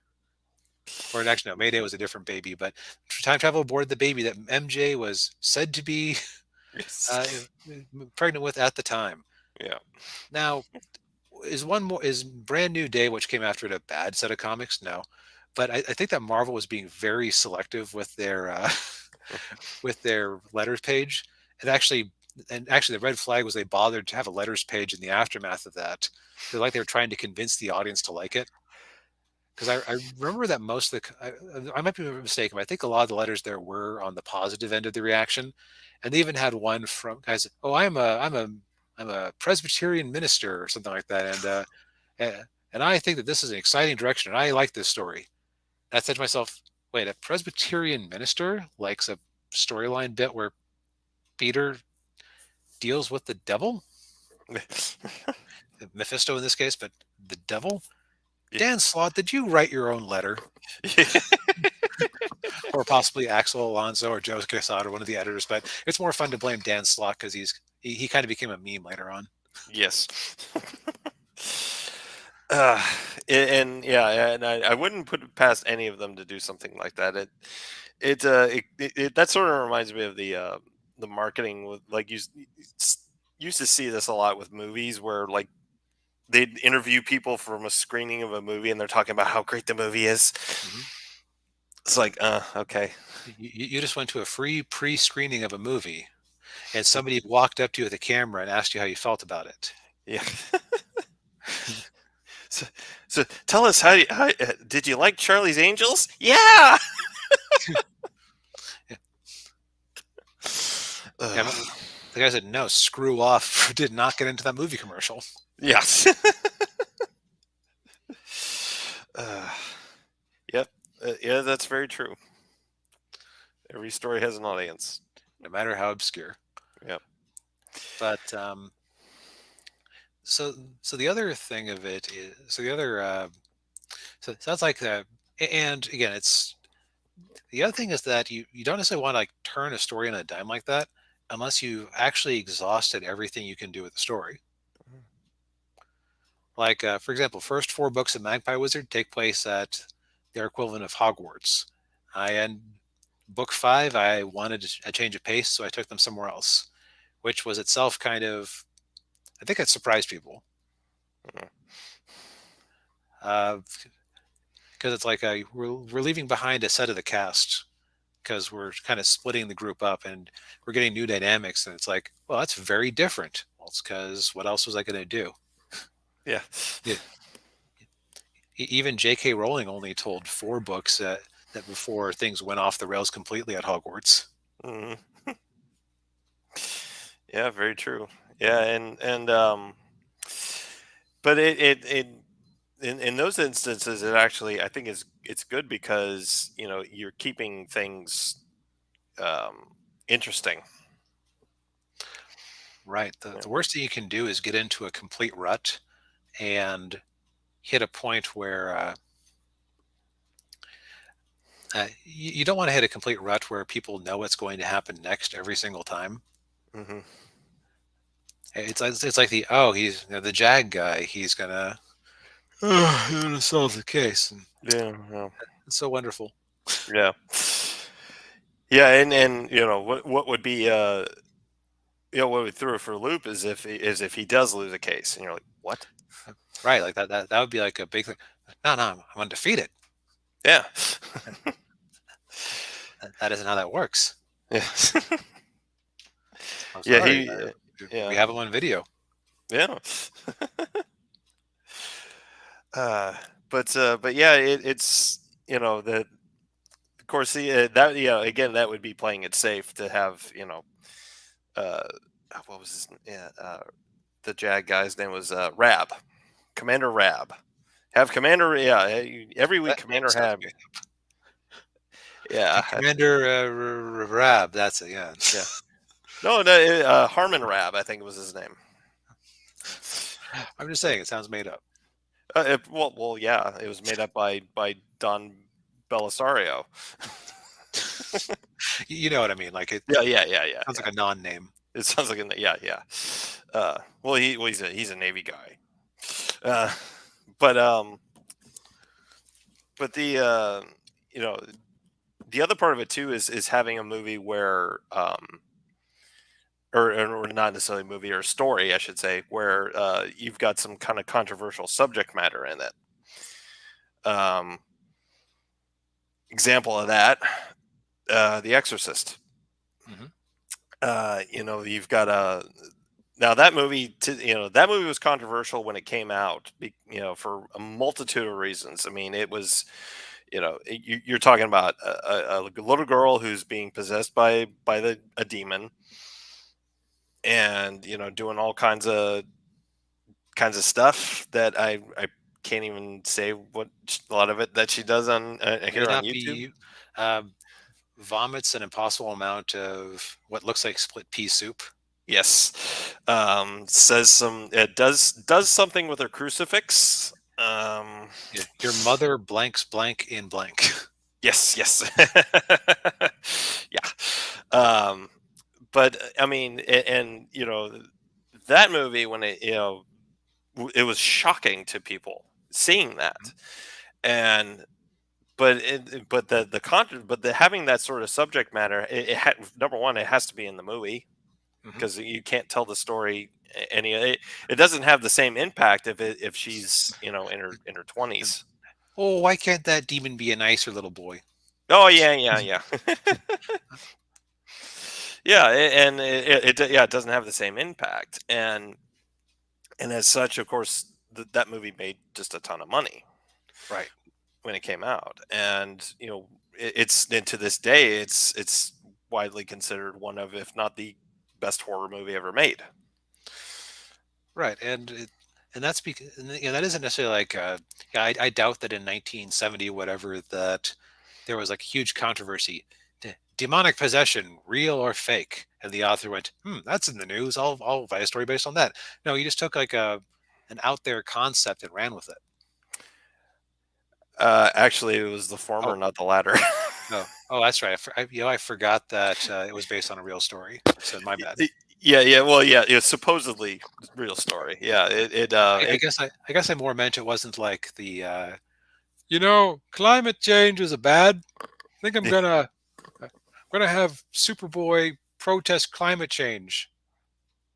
Or actually, no, Mayday was a different baby, but time travel aborted the baby that MJ was said to be Yes. uh, pregnant with at the time. Yeah. Now, is Brand New Day, which came after it, a bad set of comics? No, but I think that Marvel was being very selective with their with their letters page. And actually, the red flag was they bothered to have a letters page in the aftermath of that because like they were trying to convince the audience to like it. Because I remember that most of I might be mistaken, but I think a lot of the letters there were on the positive end of the reaction, and they even had one from guys. Oh, I'm a Presbyterian minister or something like that, and I think that this is an exciting direction, and I like this story. And I said to myself, wait, a Presbyterian minister likes a storyline bit where Peter deals with the devil, Mephisto in this case, but the devil. Yeah. Dan Slott, did you write your own letter? Or possibly Axel Alonso or Joe Quesada, one of the editors. But it's more fun to blame Dan Slott because he kind of became a meme later on. Yes. Uh, and yeah, and I wouldn't put it past any of them to do something like that. That sort of reminds me of the marketing with like used to see this a lot with movies where like they'd interview people from a screening of a movie and they're talking about how great the movie is. Mhm. It's like, okay. You just went to a free pre-screening of a movie, and somebody walked up to you with a camera and asked you how you felt about it. Yeah. So, so tell us how did you like Charlie's Angels? Yeah. Yeah, the guy said, "No, screw off." Did not get into that movie commercial. Yes. uh, yep. Yeah, that's very true. Every story has an audience. No matter how obscure. Yep. But so the other thing of it is so the other so it sounds like that. And again, it's the other thing is that you don't necessarily want to like turn a story on a dime like that unless you've actually exhausted everything you can do with the story. Like for example, first four books of Magpie Wizard take place at their equivalent of Hogwarts. And book five, I wanted a change of pace, so I took them somewhere else, which was itself kind of, I think it surprised people. Because it's like we're leaving behind a set of the cast because we're kind of splitting the group up and we're getting new dynamics. And it's like, well, that's very different. Well, it's because what else was I going to do? Yeah. Yeah. Even J.K. Rowling only told 4 books that before things went off the rails completely at Hogwarts. Mhm. Yeah, very true. Yeah, but it in those instances, it actually, I think, is it's good because you're keeping things interesting. Right. The worst thing you can do is get into a complete rut and hit a point where you don't want to hit a complete rut where people know what's going to happen next every single time. Hmm. It's like he's the Jag guy. He's gonna solve the case, and Yeah, yeah, it's so wonderful. yeah, yeah, and what would be what would throw it for a loop is if he does lose a case, and you're like, what? Right, like that would be like a big thing. No, no, I'm undefeated. Yeah, That isn't how that works. yeah, I'm yeah. sorry. He, We yeah, have him on video. yeah. But yeah, it's that, of course, that again, that would be playing it safe to have uh what was his, yeah, the Jag guy's name was Rab, Commander Rab. Have Commander, yeah, every week That name Commander sounds Rab, good. yeah, Commander Rab. That's it. Yeah. yeah. No, no, Harmon Rab, I think it was his name. I'm just saying it sounds made up. Well, yeah, it was made up by Don Belisario. You know what I mean? Like it Yeah, yeah, yeah, yeah, sounds yeah. like a non-name. It sounds like yeah, yeah. Well, he's a Navy guy. Uh, but but you know the other part of it too is having a movie where or not necessarily a movie, or a story, I should say, where you've got some kind of controversial subject matter in it. Um, Example of that, The Exorcist. Hmm. You've got a now that movie. That movie was controversial when it came out. For a multitude of reasons. I mean, it was. You're talking about a little girl who's being possessed by a demon, and doing all kinds of stuff that I can't even say what a lot of it that she does on May here on not YouTube. be vomits an impossible amount of what looks like split pea soup. Yes, says some. It does something with her crucifix. Yeah. Your mother blanks blank in blank. Yes, yes, yeah. But I mean, and that movie, when it was shocking to people seeing that, and but the having that sort of subject matter, number one, it has to be in the movie, Hmm. because you can't tell the story it doesn't have the same impact if she's in her 20s. Oh, why can't that demon be a nicer little boy? Oh, yeah, yeah, yeah. Yeah, and yeah, it doesn't have the same impact, and as such, of course, that movie made just a ton of money Right. when it came out, and and to this day, it's widely considered one of, if not the best horror movie ever made. Right. And that's because that isn't necessarily like yeah, I doubt that in 1970 whatever that there was like a huge controversy. Demonic possession, real or fake? And the author went, that's in the news. I'll write a story based on that. No, he just took like an out there concept and ran with it. Actually, it was the Oh, former, not the latter. no. Oh, that's right. I forgot that it was based on a real story. So my bad. Yeah, yeah. Well, yeah, it's supposedly real story. Yeah, I guess I more meant it wasn't like the climate change is a bad. I think I'm gonna have Superboy protest climate change.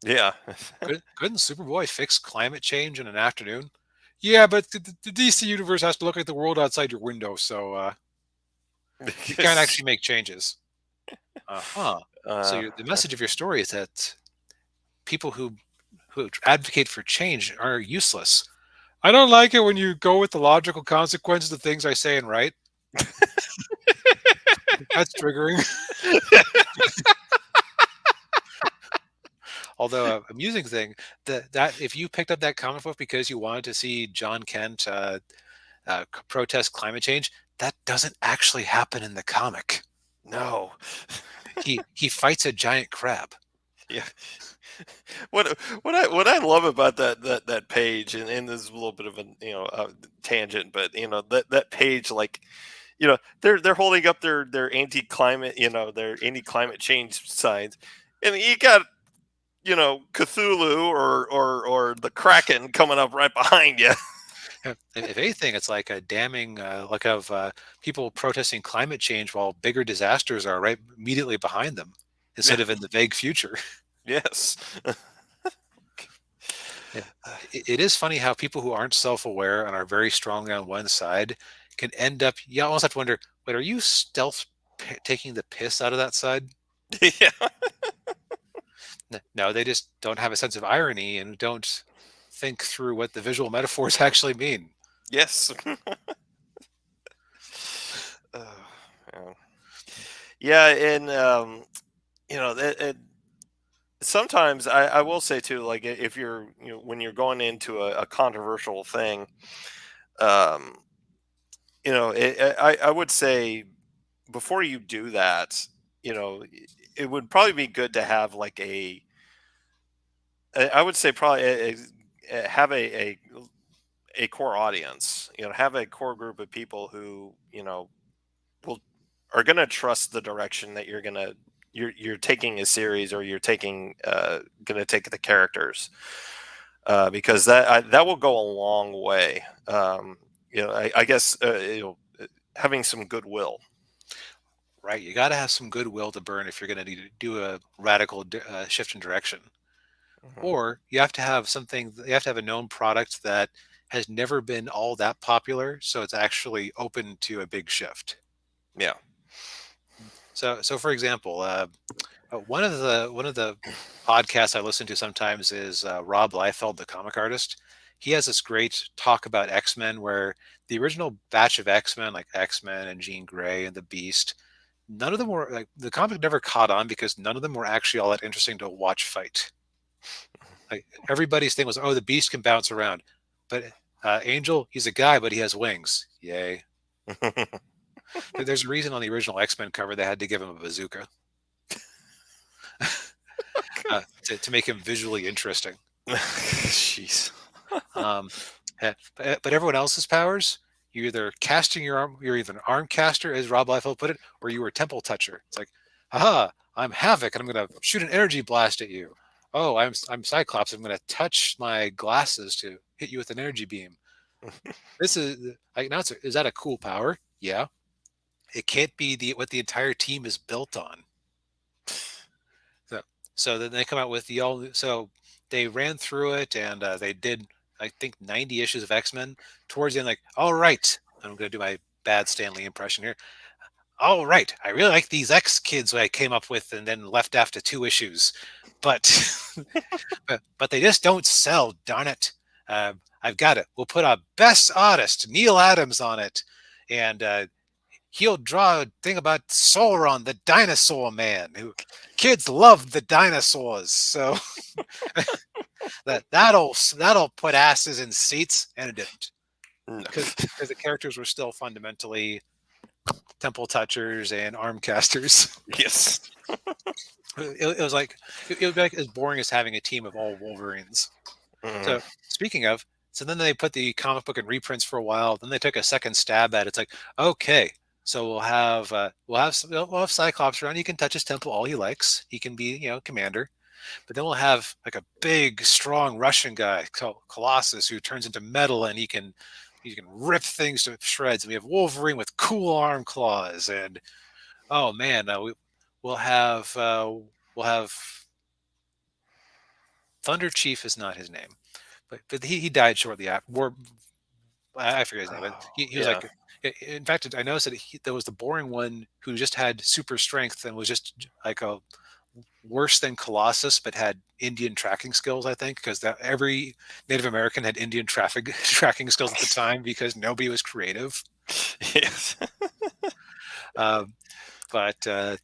yeah. Couldn't Superboy fix climate change in an afternoon? Yeah, but the DC universe has to look at the world outside your window. So You can't actually make changes. Uh-huh. So uh, the message of your story is that people who advocate for change are useless. I don't like it when you go with the logical consequences of things I say and write. That's triggering. Although amusing thing that if you picked up that comic book because you wanted to see John Kent protest climate change, that doesn't actually happen in the comic. no. He fights a giant crab. Yeah. What I love about that page, and this is a little bit of a tangent, but that page, like, they're holding up their anti-climate, their anti-climate change signs, and you got Cthulhu or the Kraken coming up right behind you. If anything, it's like a damning look of people protesting climate change while bigger disasters are right immediately behind them Yeah. instead of in the vague future. Yes. Yeah. It is funny how people who aren't self-aware and are very strongly on one side can end up. You almost have to wonder, wait, are you stealth taking the piss out of that side? Yeah. No, they just don't have a sense of irony and don't think through what the visual metaphors actually mean. Yes. Uh, yeah. Yeah, and sometimes I will say too, like, if you're when you're going into a controversial thing, um, I would say before you do that, it would probably be good to have like I would say probably have a core audience, have a core group of people who will are going to trust the direction that you're taking a series, or you're taking going to take the characters, because that will go a long way. I guess having some goodwill. Right? You got to have some goodwill to burn if you're going to do a radical shift in direction. Mhm. Or you have to have something, you have to have a known product that has never been all that popular, so it's actually open to a big shift. Yeah. So for example, one of the podcasts I listen to sometimes is Rob Liefeld, the comic artist. He has this great talk about X-Men where the original batch of X-Men, like X-Men and Jean Grey and the Beast, none of them were like the comic never caught on because none of them were actually all that interesting to watch fight. Like everybody's thing was, oh, the Beast can bounce around, but Angel, he's a guy, but he has wings. Yay! There's a reason on the original X-Men cover they had to give him a bazooka to make him visually interesting. Jeez. Um, but everyone else's powers, you're either casting your arm, you're either an arm caster, as Rob Liefeld put it, or you were a temple toucher. It's like, haha, I'm Havoc, and I'm going to shoot an energy blast at you. Oh, I'm Cyclops. I'm going to touch my glasses to hit you with an energy beam. This is like now. Is that a cool power? Yeah. It can't be the what the entire team is built on. So, so then they come out with the all. So they ran through it and they did, I think, 90 issues of X-Men. Towards the end, like, all right, I'm going to do my bad Stanley impression here. All right, I really like these X kids I came up with and then left after 2 issues, but but they just don't sell. Darn it! I've got it. We'll put a best artist, Neil Adams, on it, and he'll draw a thing about Sauron, the dinosaur man. Who kids love the dinosaurs, so that'll put asses in seats, and it didn't No. because the characters were still fundamentally temple touchers and arm casters. Yes. It was like it would be like as boring as having a team of all Wolverines. Mhm. So speaking of, so then they put the comic book in reprints for a while. Then they took a second stab at it. It's like, okay, so we'll have Cyclops around. He can touch his temple all he likes. He can be commander. But then we'll have like a big, strong Russian guy called Colossus who turns into metal and he can rip things to shreds. And we have Wolverine with cool arm claws. And oh man, we'll have Thunder Chief is not his name, but he died shortly after. I forget his name, but he was Yeah. like, in fact, I noticed that there was the boring one who just had super strength and was just like a worse than Colossus, but had Indian tracking skills. I think because that every Native American had Indian traffic tracking skills at the time because nobody was creative. Yes. Um, but uh,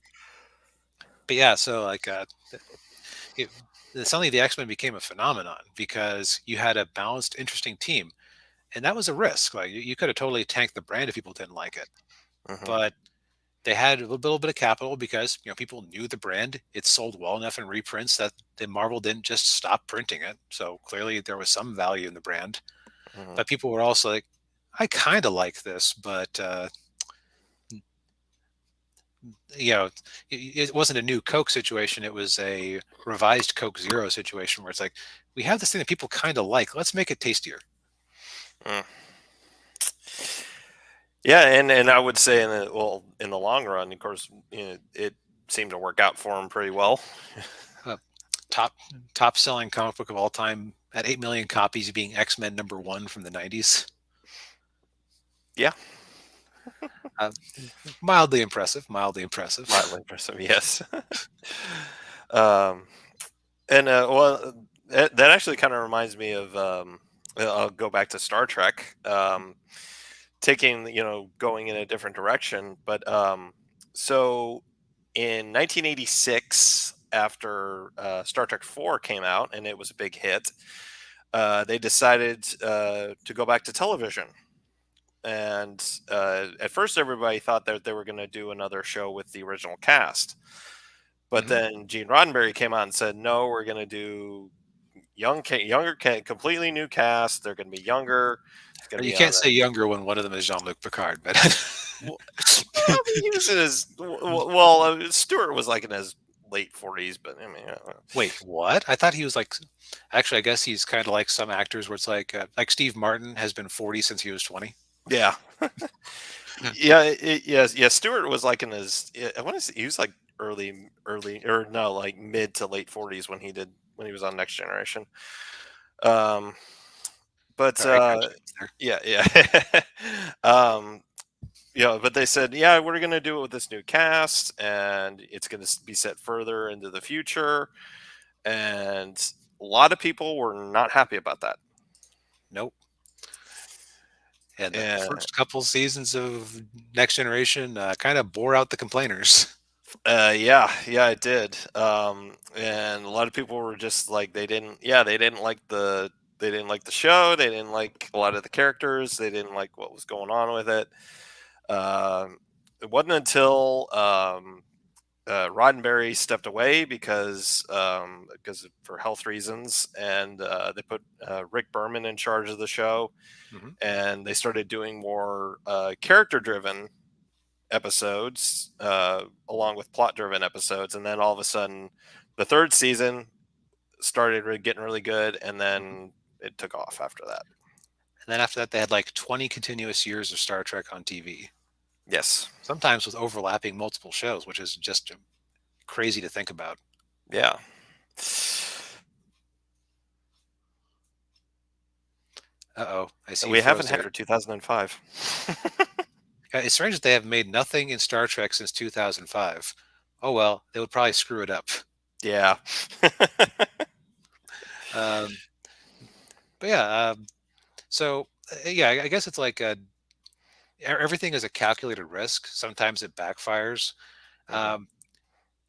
but yeah, so like it, suddenly the X Men became a phenomenon because you had a balanced, interesting team, and that was a risk. Like you could have totally tanked the brand if people didn't like it, Hmm. but they had a little bit of capital because people knew the brand. It sold well enough in reprints that the Marvel didn't just stop printing it. So clearly there was some value in the brand. Hmm. But people were also like, I kind of like this, but you know, it wasn't a new Coke situation. It was a revised Coke Zero situation where it's like, we have this thing that people kind of like. Let's make it tastier. Mm. Yeah, and I would say in the long run, of course, it seemed to work out for him pretty well. Uh, top top selling comic book of all time at 8 million copies, being X-Men #1 from the 90s. Yeah, Uh, Mildly impressive. Mildly impressive. mildly impressive. Yes. um, and well, that actually kind of reminds me of. I'll go back to Star Trek. Taking going in a different direction, but so in 1986, after Star Trek 4 came out and it was a big hit, they decided to go back to television. And at first, everybody thought that they were going to do another show with the original cast. But Hmm. then Gene Roddenberry came out and said, "No, we're going to do younger, completely new cast. They're going to be younger. It's going to You be on can't say younger when one of them is Jean-Luc Picard, but Well, well, he was in his well. Stewart was like in his late 40s, but I mean, wait, what? I thought he was like. Actually, I guess he's kind of like some actors where it's like Steve Martin has been 40 since he was 20. yeah, yeah, yes, yeah. Stewart was like in his. I want to say he was like early, or no, like mid to late 40s when he was on Next Generation. Um, but Sorry, I got you there. yeah, yeah. um, but they said, yeah, we're going to do it with this new cast, and it's going to be set further into the future. And a lot of people were not happy about that. Nope. And the And first couple seasons of Next Generation kind of bore out the complainers. yeah, it did. And a lot of people were just like they didn't like the show. They didn't like a lot of the characters. They didn't like what was going on with it. It wasn't until Roddenberry stepped away because for health reasons, and they put Rick Berman in charge of the show, Hmm. and they started doing more character-driven episodes along with plot-driven episodes, and then all of a sudden, the third season started getting really good, and Hmm. then it took off after that. And then after that, they had like 20 continuous years of Star Trek on TV, Yes, sometimes with overlapping multiple shows, which is just crazy to think about. yeah. Uh-oh, I see you We froze haven't had there. for 2005. It's strange that they have made nothing in Star Trek since 2005. Oh well, they would probably screw it up. Yeah. Um, but yeah, so yeah, I guess it's like everything is a calculated risk. Sometimes it backfires. Mhm. Um,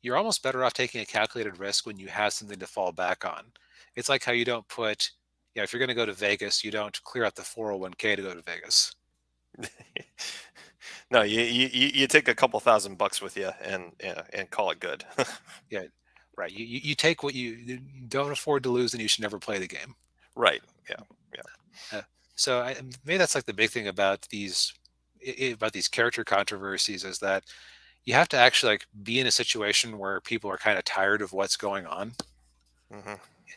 you're almost better off taking a calculated risk when you have something to fall back on. It's like how you don't put, if you're going to go to Vegas, you don't clear out the 401k to go to Vegas. No, you take a couple $1,000 with you and call it good. Yeah, right. You take what you don't afford to lose, and you should never play the game. Right. Yeah. Yeah. Uh, so maybe that's like the big thing about these character controversies is that you have to actually like be in a situation where people are kind of tired of what's going on, Hmm.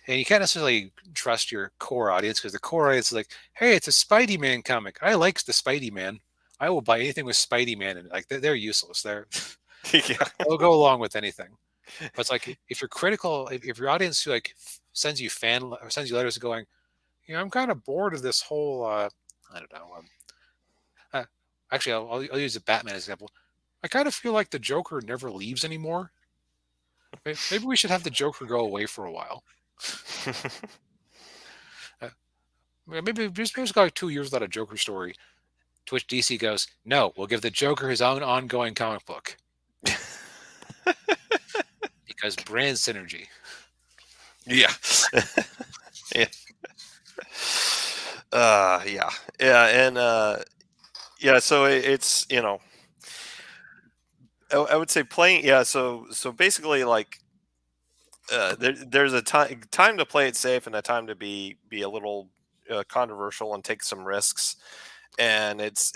and you can't necessarily trust your core audience because the core audience is like, hey, it's a Spidey Man comic. I like the Spidey Man. I will buy anything with Spidey Man, and like they're useless. Yeah. They'll go along with anything. But it's like if you're critical, if your audience who like sends you letters going, I'm kind of bored of this whole I don't know. Uh, Actually, I'll use a Batman example. I kind of feel like the Joker never leaves anymore. Maybe we should have the Joker go away for a while. Uh, maybe just go like 2 years without a Joker story. To which DC goes, no, we'll give the Joker his own ongoing comic book because brand synergy. Yeah. Yeah. Yeah. Yeah. And yeah. So it's I would say playing. Yeah. So basically, like there's a time to play it safe and a time to be a little controversial and take some risks. And it's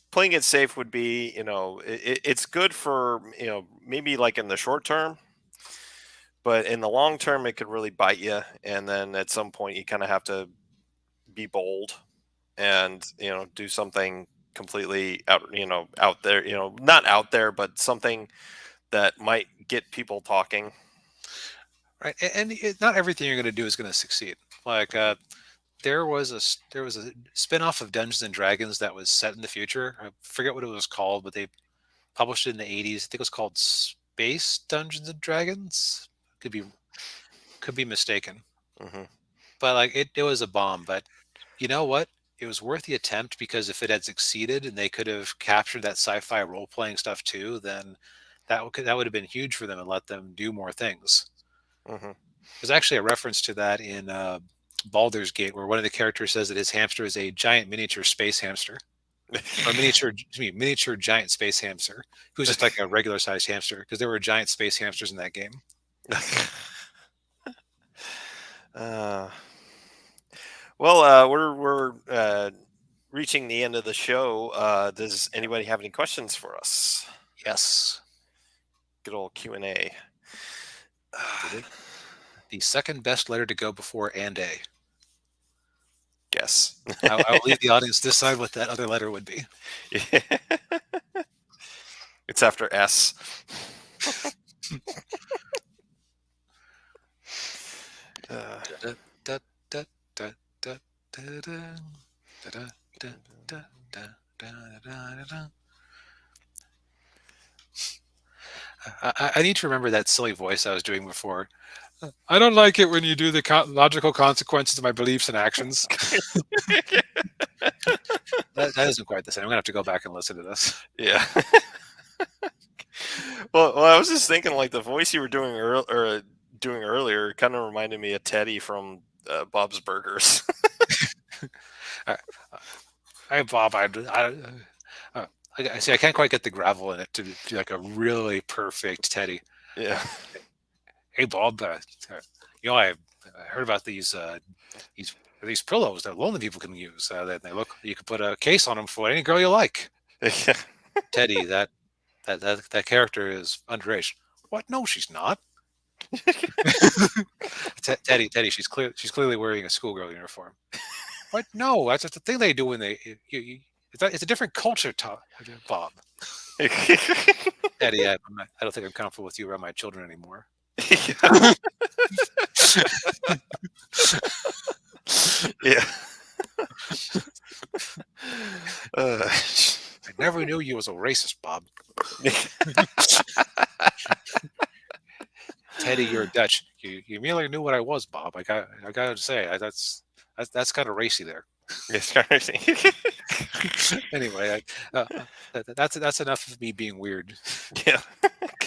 playing it safe would be it's good for maybe like in the short term, but in the long term it could really bite you. And then at some point you kind of have to be bold and do something completely out there, not out there, but something that might get people talking. Right, and not everything you're going to do is going to succeed. Like there was a spin-off of Dungeons and Dragons that was set in the future. I forget what it was called, but they published it in the 80s. I think it was called Space Dungeons and Dragons. Could be could be mistaken. Hmm. But like it was a bomb, but you know what? It was worth the attempt because if it had succeeded and they could have captured that sci-fi role-playing stuff too, then that would have been huge for them and let them do more things. Hmm. There's actually a reference to that in Baldur's Gate, where one of the characters says that his hamster is a giant miniature space hamster, or miniature giant space hamster, who's just like a regular sized hamster, because there were giant space hamsters in that game. uh, well, we're reaching the end of the show. Does anybody have any questions for us? Yes, Good old Q&A. the second best letter to go before and a. Guess. I'll leave the audience decide what that other letter would be. It's after S. I need to remember that silly voice I was doing before. I don't like it when you do the logical consequences of my beliefs and actions. That isn't quite the same. I'm gonna have to go back and listen to this. Yeah. Well, I was just thinking, like the voice you were doing doing earlier, kind of reminded me of Teddy from Bob's Burgers. Hey Bob, I see. I can't quite get the gravel in it to do like a really perfect Teddy. Yeah. Hey Bob, I heard about these pillows that lonely people can use. That they look, you can put a case on them for any girl you like. Teddy, that character is underage. What? No, she's not. Teddy, she's clearly wearing a schoolgirl uniform. What? No, that's the thing they do when it's a different culture, Bob. Teddy, I don't think I'm comfortable with you around my children anymore. Yeah. I never knew you was a racist, Bob. Teddy, you're Dutch. You merely knew what I was, Bob. I got to say, that's kind of racy there. Anyway, that's enough of me being weird. Yeah.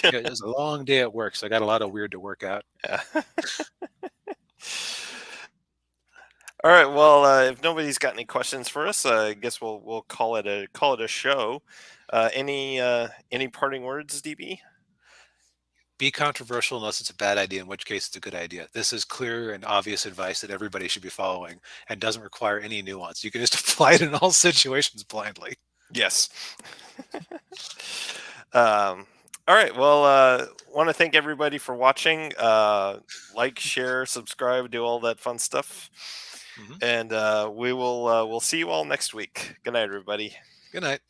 It was a long day at work, so I got a lot of weird to work out. Yeah. All right. Well, if nobody's got any questions for us, I guess we'll call it a show. Any parting words, DB? Be controversial unless it's a bad idea, in which case it's a good idea. This is clear and obvious advice that everybody should be following and doesn't require any nuance. You can just apply it in all situations blindly. Yes. All right. Well, want to thank everybody for watching. Like, share, subscribe, do all that fun stuff. And we'll see you all next week. Good night, everybody. Good night.